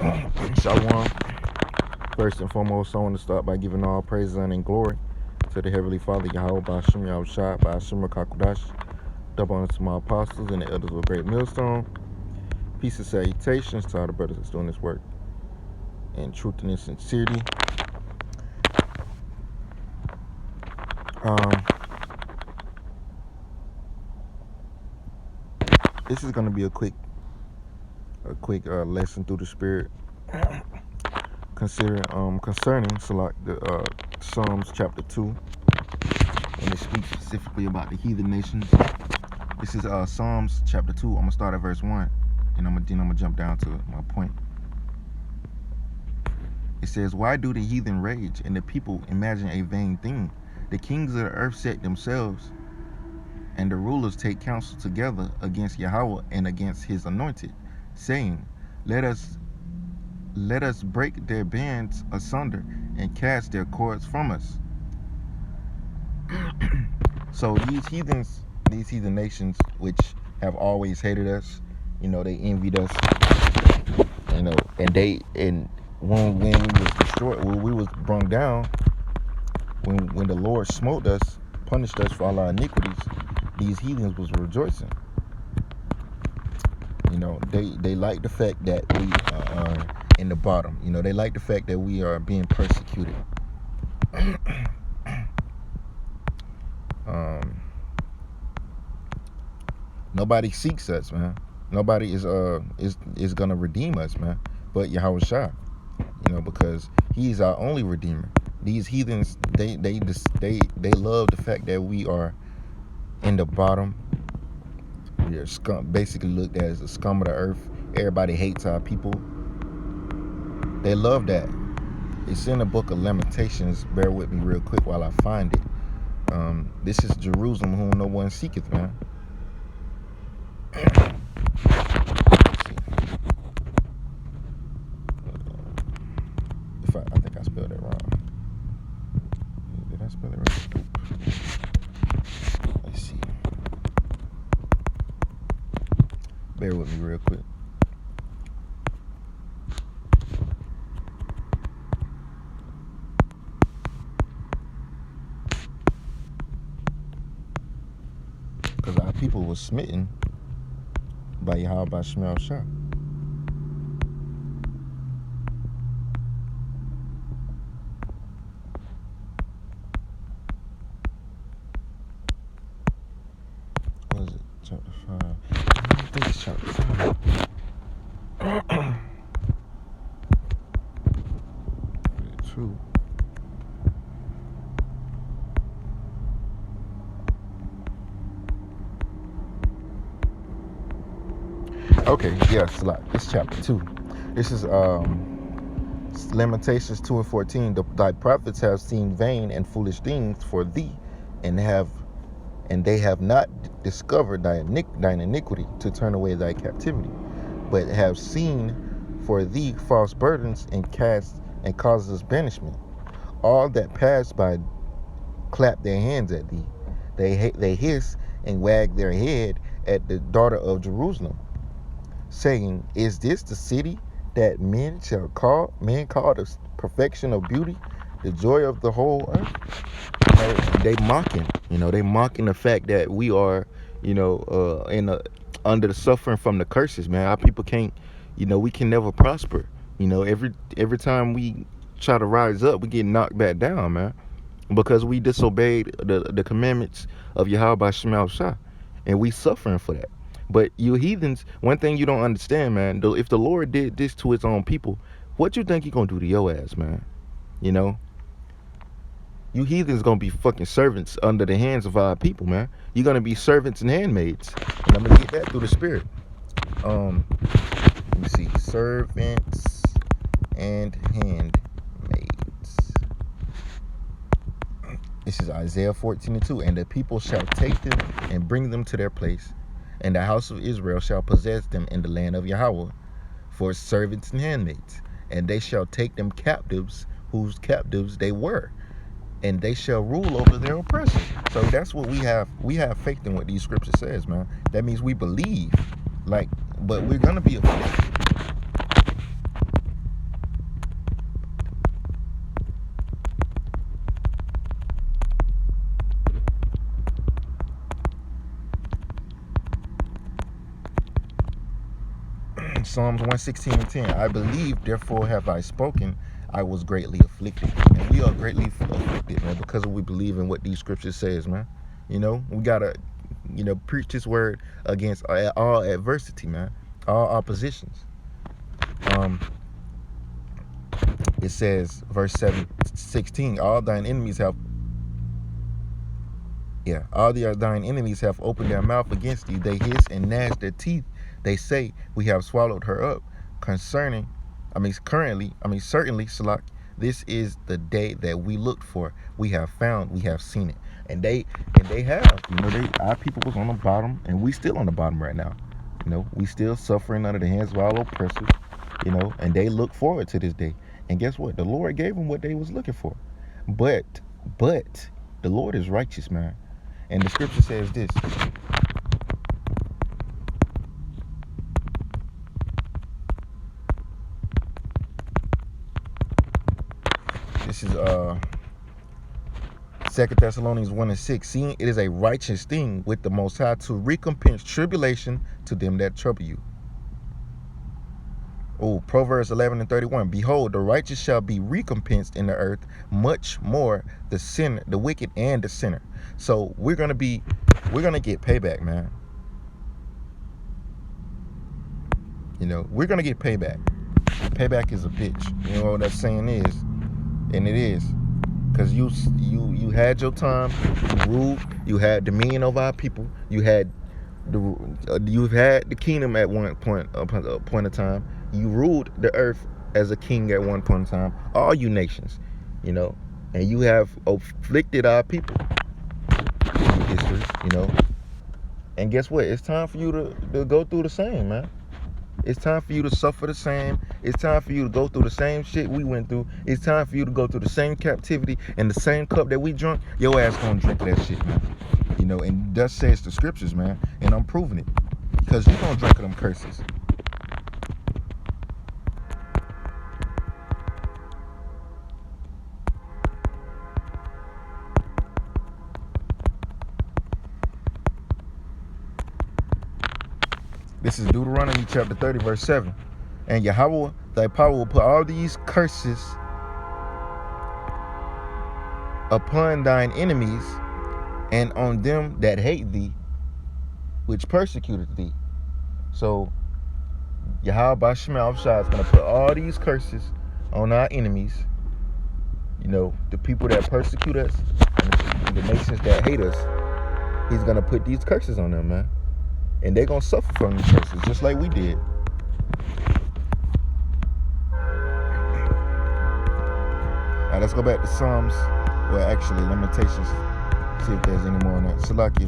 Shalom. First and foremost, I want to start by giving all praise, honor, and glory to the Heavenly Father, Yahweh, Ba'ashem Yahushua, Ba'ashem Kakudash, double honor to my apostles and the elders of Great Millstone. Peace and salutations to all the brothers that's doing this work in truth and in sincerity. This is going to be a quick lesson through the Spirit concerning the Psalms chapter 2, and it speaks specifically about the heathen nations. This is Psalms chapter 2. I'm gonna start at verse 1, and I'm gonna jump down to my point. It says, "Why do the heathen rage and the people imagine a vain thing? The kings of the earth set themselves, and the rulers take counsel together against Yahweh and against his anointed, saying, Let us break their bands asunder and cast their cords from us." So these heathen nations, which have always hated us, they envied us, and when we was destroyed, when we was brung down, when the Lord smote us, punished us for all our iniquities, these heathens was rejoicing. They like the fact that we are in the bottom. They like the fact that we are being persecuted. Nobody seeks us, man. Nobody is gonna redeem us, man, but Yahweh Shah, because He's our only redeemer. These heathens, they love the fact that we are in the bottom. We are basically looked at as the scum of the earth. Everybody hates our people. They love that. It's in the book of Lamentations. Bear with me real quick while I find it. This is Jerusalem whom no one seeketh, man. I think I spelled it wrong. Did I spell it right? Let's see. Bear with me real quick. Because our people was smitten by Yahweh Ba'ashem Yahushua. What is it? Chapter 5. I think it's chapter 5. True. Okay, yes, it's chapter 2. This is Lamentations 2 and 14. Thy prophets have seen vain and foolish things for thee, and they have not discovered thine iniquity to turn away thy captivity, but have seen for thee false burdens and causes banishment. All that pass by clap their hands at thee. They hiss and wag their head at the daughter of Jerusalem, saying, Is this the city that men call the perfection of beauty, the joy of the whole earth? They mocking, they mocking the fact that we are, under the suffering from the curses, man. Our people can't, we can never prosper. Every time we try to rise up, we get knocked back down, man, because we disobeyed the commandments of Yahweh Ba'ashem Yahushua, and we suffering for that. But you heathens, one thing you don't understand, man, if the Lord did this to his own people, what you think he gonna do to your ass, man? You heathens gonna be fucking servants under the hands of our people, man. You're gonna be servants and handmaids. And I'm gonna get that through the Spirit. Let me see. Servants and handmaids. This is Isaiah 14:2. And the people shall take them and bring them to their place, and the house of Israel shall possess them in the land of Yahweh for servants and handmaids. And they shall take them captives, whose captives they were, and they shall rule over their oppressors. So that's what we have. We have faith in what these scriptures says, man. That means we believe, but we're gonna be afflicted. Psalms 116:10. I believe, therefore have I spoken. I was greatly afflicted. And we are greatly afflicted, man, because we believe in what these scriptures says, man. We gotta, preach this word against all adversity, man, all oppositions. It says, verse 16, all thine enemies have opened their mouth against thee. They hiss and gnash their teeth. They say, we have swallowed her up. Certainly, Salak, this is the day that we looked for. We have found, we have seen it. And they have, our people was on the bottom, and we still on the bottom right now. We still suffering under the hands of our oppressors, and they look forward to this day. And guess what? The Lord gave them what they was looking for. But the Lord is righteous, man. And the scripture says this. This is 2 Thessalonians 1:6. Seeing it is a righteous thing with the Most High to recompense tribulation to them that trouble you. Proverbs 11:31. Behold, the righteous shall be recompensed in the earth, much more the wicked and the sinner. So we're gonna get payback, man. We're gonna get payback. Payback is a bitch. You know what that saying is, and it is, because you had your time, you ruled, you had dominion over our people, you've had the kingdom at one point of time. You ruled the earth as a king at one point in time, all you nations, and you have afflicted our people in history, and guess what? It's time for you to go through the same, man. It's time for you to suffer the same. It's time for you to go through the same shit we went through. It's time for you to go through the same captivity and the same cup that we drunk. Your ass gonna drink that shit, man. And thus says the scriptures, man. And I'm proving it, because you gonna drink them curses. This is Deuteronomy chapter 30, verse 7. And Yahweh, thy power, will put all these curses upon thine enemies and on them that hate thee, which persecuted thee. So Yahweh Bashim Al-Shah is going to put all these curses on our enemies, the people that persecute us, and the nations that hate us. He's going to put these curses on them, man. And they're going to suffer from these curses, just like we did. All right, let's go back to Psalms. Well, actually, Lamentations. See if there's any more on that. Salaki.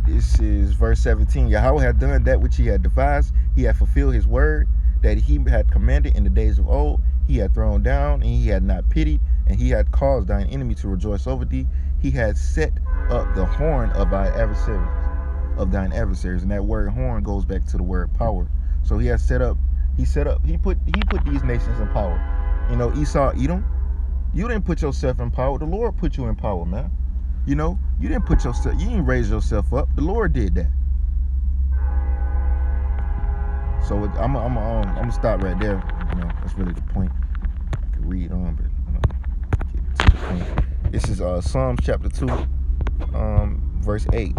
This is verse 17. Yahweh had done that which he had devised. He had fulfilled his word that he had commanded in the days of old. He had thrown down, and he had not pitied, and he had caused thine enemy to rejoice over thee. He had set up the horn of thine adversaries. And that word horn goes back to the word power. So he put these nations in power. Esau, Edom, you didn't put yourself in power. The Lord put you in power, man. You didn't raise yourself up. The Lord did that. So I'm gonna stop right there. That's really the point. I could read on, but get to the point. This is Psalms chapter 2, verse 8.